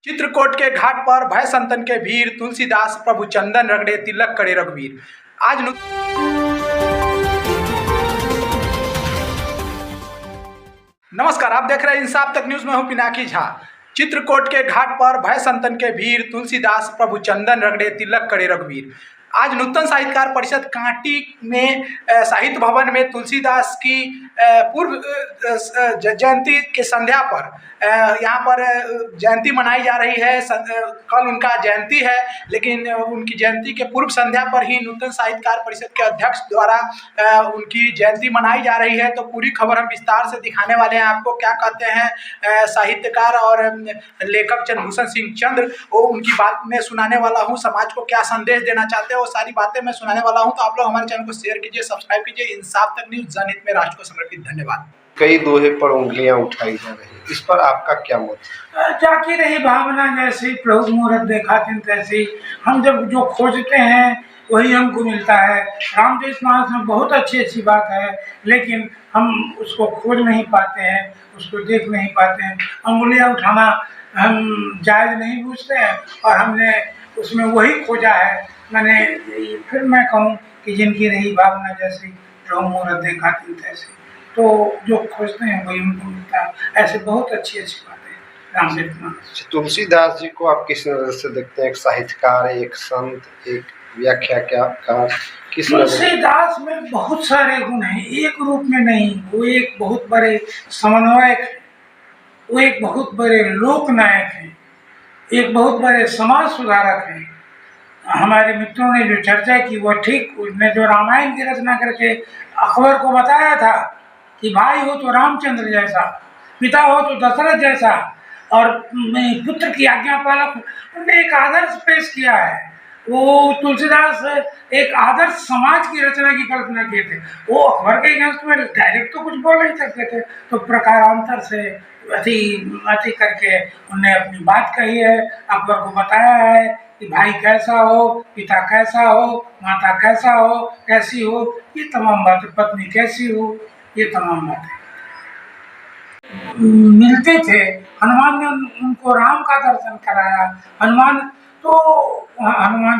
चित्रकूट के घाट पर भय संतन के वीर तुलसीदास प्रभु चंदन रगड़े तिलक करे रघुवीर। आज नमस्कार, आप देख रहे हैं इंसाफ तक न्यूज में हूं पिनाकी झा। चित्रकूट के घाट पर भय संतन के वीर तुलसीदास प्रभु चंदन रगड़े तिलक करे रघुवीर। आज नूतन साहित्यकार परिषद कांटी में साहित्य भवन में तुलसीदास की पूर्व जयंती के संध्या पर यहाँ पर जयंती मनाई जा रही है। कल उनका जयंती है, लेकिन उनकी जयंती के पूर्व संध्या पर ही नूतन साहित्यकार परिषद के अध्यक्ष द्वारा उनकी जयंती मनाई जा रही है। तो पूरी खबर हम विस्तार से दिखाने वाले हैं आपको। क्या कहते हैं साहित्यकार और लेखक चंद्रभूषण सिंह चंद्र, वो उनकी बात में सुनाने वाला हूँ। समाज को क्या संदेश देना चाहते हैं वो सारी बातें मैं सुनाने वाला हूँ। तो आप लोग हमारे चैनल को शेयर कीजिए, सब्सक्राइब कीजिए। इंसाफ तक न्यूज, जनहित में, राष्ट्र को समर्पित। धन्यवाद। कई दोहे पर उंगलियां उठाई जा रही, इस पर आपका क्या मत? जाकी रही भावना जैसी, प्रभु मुहूर्त देखा दिन तैसी। हम जब जो खोजते हैं वही हमको मिलता है। रामचरितमानस में बहुत अच्छी बात है, लेकिन हम उसको खोज नहीं पाते हैं, उसको देख नहीं पाते हैं। उंगलियां उठाना हम जायज़ नहीं पूछते हैं, और हमने उसमें वही खोजा है। फिर मैं कहूँ कि जिनकी रही भावना जैसी, प्रभु मुहूर्त देखा दिन तैसी। तो जो खोजते हैं वही उनको मिलता है। ऐसे बहुत अच्छी बातें रामचरितमानस। तुलसीदास जी को आप किस नजर से देखते हैं? एक साहित्यकार, एक संत, एक व्याख्याकार, किस नजर? तुलसीदास में बहुत सारे गुण हैं, एक रूप में नहीं। वो एक बहुत बड़े समन्वयक है, वो एक बहुत बड़े लोकनायक हैं, एक बहुत बड़े समाज सुधारक हैं। हमारे मित्रों ने जो चर्चा की वो ठीक, उसने जो रामायण की रचना करके अकबर को बताया था कि भाई हो तो रामचंद्र जैसा, पिता हो तो दशरथ जैसा, और पुत्र की आज्ञा पालक, उन्होंने एक आदर्श पेश किया है। वो तुलसीदास एक आदर्श समाज की रचना की कल्पना किए थे। वो अकबर के अगेंस्ट में डायरेक्ट तो कुछ बोल नहीं सकते थे, तो प्रकारांतर से अति करके उन्हें अपनी बात कही है। अकबर को बताया है कि भाई कैसा हो, पिता कैसा हो, माता कैसा हो, कैसी हो, ये तमाम बातें, पत्नी कैसी हो, ये तमाम बातें मिलते थे। हनुमान ने उनको राम का दर्शन कराया। हनुमान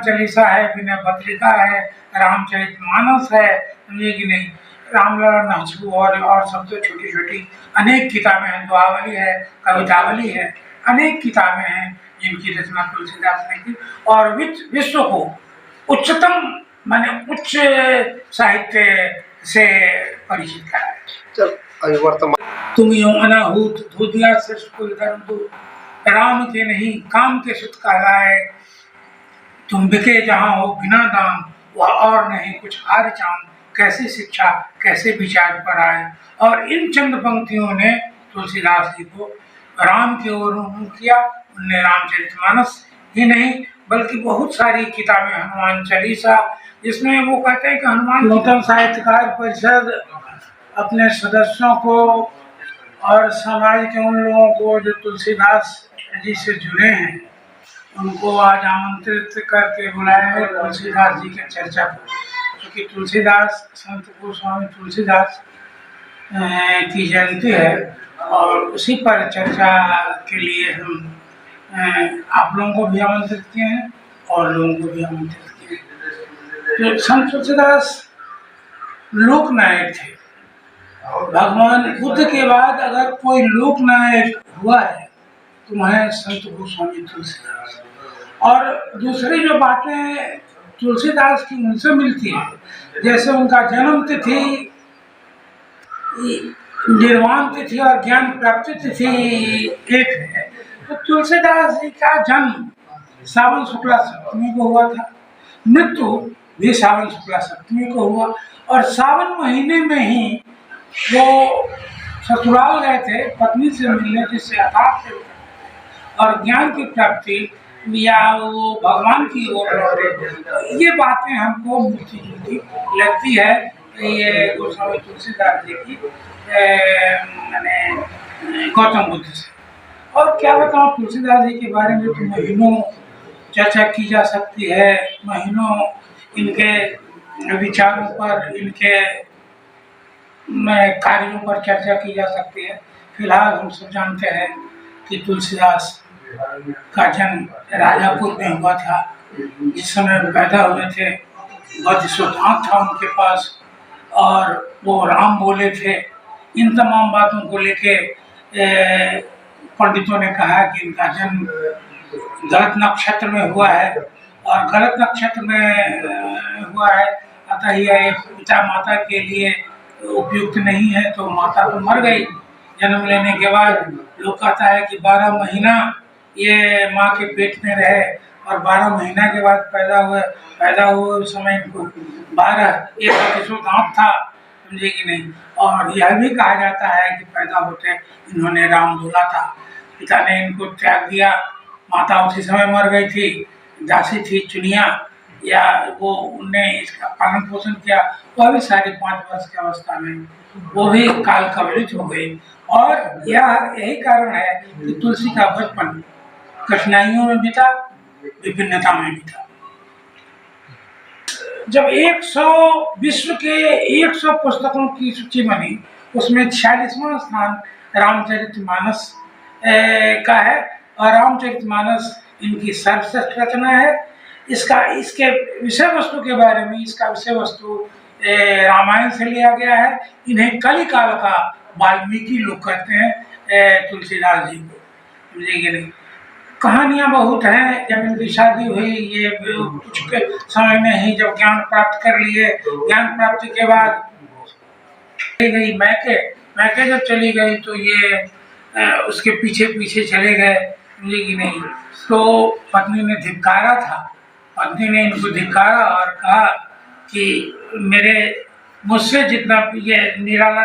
चालीसा है, विनय पत्रिका है, रामचरितमानस है, समझे कि नहीं, रामलला नहचू और सबसे छोटी छोटी अनेक किताबें हैं। दुआवली है, कवितावली है, अनेक किताबें हैं जिनकी रचना तुलसीदास ने की और विश्व को उच्चतम उच्च साहित्य से परिचित कराया। वर्तमान तुम यूं अनाहूत धूदिया सृष्टि को धर्म दूत, राम के नहीं काम के सुत कहलाए। तुम बिके जहाँ हो बिना दाम, वह और नहीं कुछ हार चाम। कैसी शिक्षा कैसे विचार पर आए। और इन चंद पंक्तियों ने तुलसीदास जी को राम की ओर उन्मुख किया। उनने रामचरितमानस ही नहीं बल्कि बहुत सारी किताबें, हनुमान चालीसा, जिसमें वो कहते हैं कि हनुमान। नूतन साहित्यकार परिषद अपने सदस्यों को और समाज के उन लोगों को जो तुलसीदास जी से जुड़े हैं, उनको आज आमंत्रित करके बुलाया है तुलसीदास जी के चर्चा पर। क्योंकि तुलसीदास, संत गोस्वामी तुलसीदास की जयंती है, और उसी पर चर्चा के लिए हम आप लोगों को भी आमंत्रित किए हैं और लोगों को भी आमंत्रित किए हैं। तो संत तुलसीदास लोकनायक थे। भगवान बुद्ध के बाद अगर कोई लोकनायक हुआ है तो वह संत गोस्वामी तुलसीदास। और दूसरी जो बातें तुलसीदास की उनसे मिलती है, जैसे उनका जन्म तिथि, निर्वाण तिथि और ज्ञान प्राप्ति तिथि एक है। तो तुलसीदास जी का जन्म सावन शुक्ला सप्तमी को हुआ था, मृत्यु भी सावन शुक्ला सप्तमी को हुआ, और सावन महीने में ही वो ससुराल गए थे पत्नी से मिलने, जिससे अर्थात और ज्ञान की प्राप्ति या वो भगवान की ओर लौटे। ये बातें हमको मिलती जुलती लगती है ये गोस्वामी तुलसीदास जी की गौतम बुद्ध से। और क्या बताऊँ तुलसीदास जी के बारे में, तो महीनों चर्चा की जा सकती है, महीनों इनके विचारों पर, इनके कार्यों पर चर्चा की जा सकती है। फिलहाल हम सब जानते हैं कि तुलसीदास का जन्म राजापुर में हुआ था। जिस समय पैदा हुए थे वज्र सुधांत था उनके पास और वो राम बोले थे। इन तमाम बातों को लेके पंडितों ने कहा कि इनका जन्म गलत नक्षत्र में हुआ है और गलत नक्षत्र में हुआ है, अतः यह पिता माता के लिए उपयुक्त नहीं है। तो माता तो मर गई जन्म लेने के बाद। लोग कहता है कि 12 महीना ये माँ के पेट में रहे और 12 महीना के बाद पैदा हुए उस समय इनको 12 एक दांत था, समझे कि नहीं। और यह भी कहा जाता है कि पैदा होते इन्होंने राम बोला था। पिता ने इनको त्याग दिया, माता उसी समय मर गई थी, दासी थी चुनिया, या वो उनने इसका पालन पोषण किया। वह भी 5.5 वर्ष की अवस्था में वो भी काल कवलित हो गई। और यही कारण है कि तुलसी का बचपन कठिनाइयों में बीता, विभिन्नता में बीता। जब विश्व के 100 पुस्तकों की सूची बनी उसमें 46वां स्थान रामचरितमानस का है और रामचरितमानस इनकी सर्वश्रेष्ठ रचना है। इसके विषय वस्तु के बारे में, इसका विषय वस्तु रामायण से लिया गया है। इन्हें कलिकाल का वाल्मीकि लोग कहते हैं तुलसीदास जी को, समझे कि नहीं। कहानियाँ बहुत हैं। जब इनकी शादी हुई, ये कुछ के समय में ही जब ज्ञान प्राप्त कर लिए, ज्ञान प्राप्ति के बाद चली गई मैके जब चली गई तो ये उसके पीछे पीछे चले गए, समझे कि नहीं। तो पत्नी ने धिक्कारा था, पत्नी ने इनको धिक्कारा और कहा कि मुझसे जितना ये निराला